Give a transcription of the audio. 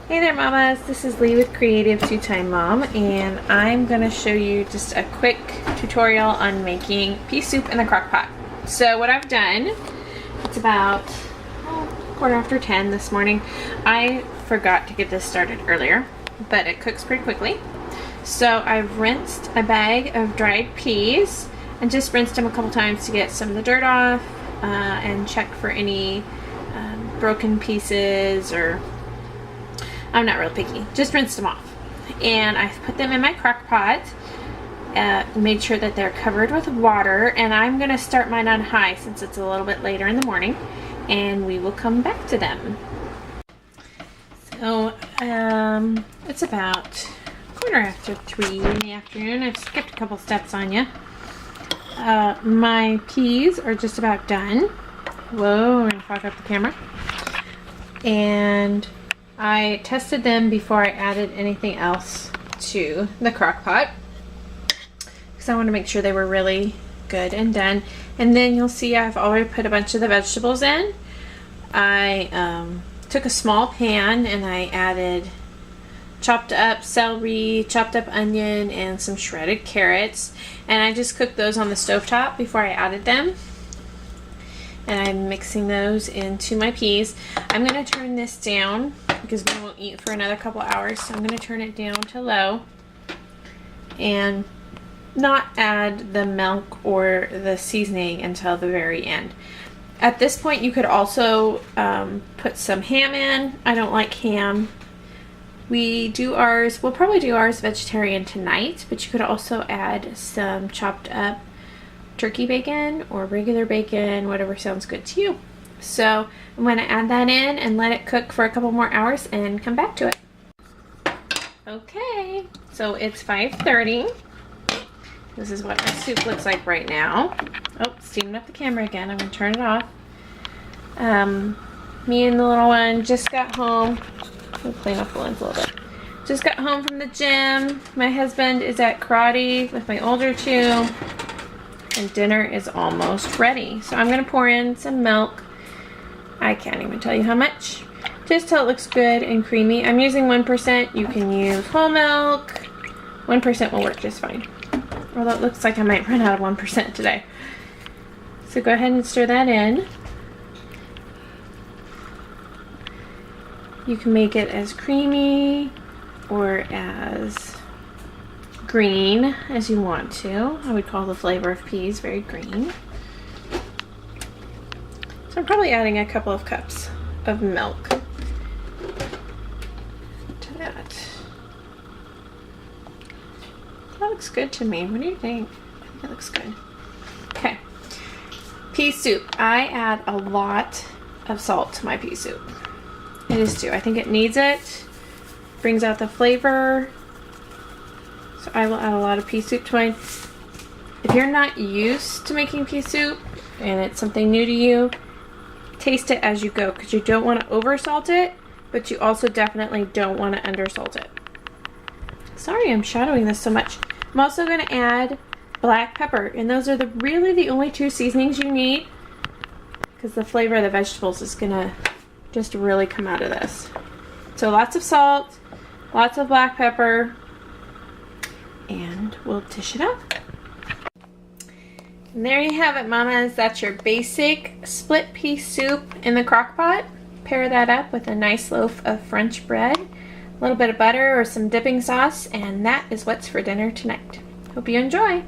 Hey there mamas, this is Lee with Creative Two-Time Mom, and I'm going to show you just a quick tutorial on making pea soup in the crock pot. So what I've done, it's about 10:15 this morning. I forgot to get this started earlier, but it cooks pretty quickly. So I've rinsed a bag of dried peas and just rinsed them a couple times to get some of the dirt off and check for any broken pieces, or I'm not real picky, just rinsed them off. And I've put them in my crock pot, made sure that they're covered with water, and I'm gonna start mine on high since it's a little bit later in the morning, and we will come back to them. So it's about 3:15 in the afternoon. I've skipped a couple steps on you. My peas are just about done. Whoa, I'm gonna fog up the camera. And I tested them before I added anything else to the crock pot because I want to make sure they were really good and done. And then you'll see I've already put a bunch of the vegetables in. I took a small pan and I added chopped up celery, chopped up onion, and some shredded carrots, and I just cooked those on the stovetop before I added them. And I'm mixing those into my peas. I'm going to turn this down because we won't eat for another couple hours, so I'm going to turn it down to low and not add the milk or the seasoning until the very end. At this point you could also put some ham in. I don't like ham. We'll probably do ours vegetarian tonight, but you could also add some chopped up turkey bacon or regular bacon, whatever sounds good to you. So I'm going to add that in and let it cook for a couple more hours and come back to it. Okay, so it's 5:30. This is what my soup looks like right now. Oh, steaming up the camera again. I'm going to turn it off. Me and the little one just got home. We'll clean up the lens a little bit. Just got home from the gym. My husband is at karate with my older two. And dinner is almost ready. So I'm going to pour in some milk. I can't even tell you how much. Just till it looks good and creamy. I'm using 1%. You can use whole milk. 1% will work just fine. Although it looks like I might run out of 1% today. So go ahead and stir that in. You can make it as creamy or as green as you want to. I would call the flavor of peas very green. So I'm probably adding a couple of cups of milk to that. That looks good to me. What do you think? I think it looks good. Okay. Pea soup. I add a lot of salt to my pea soup. I just do. I think it needs it. Brings out the flavor. So I will add a lot of pea soup to mine. If you're not used to making pea soup and it's something new to you, taste it as you go, because you don't want to over salt it, but you also definitely don't want to under salt it. Sorry I'm shadowing this so much. I'm also going to add black pepper, and those are really the only two seasonings you need, because the flavor of the vegetables is going to just really come out of this. So lots of salt, lots of black pepper, and we'll dish it up. And there you have it, mamas. That's your basic split pea soup in the crock pot. Pair that up with a nice loaf of French bread, a little bit of butter or some dipping sauce, and that is what's for dinner tonight. Hope you enjoy.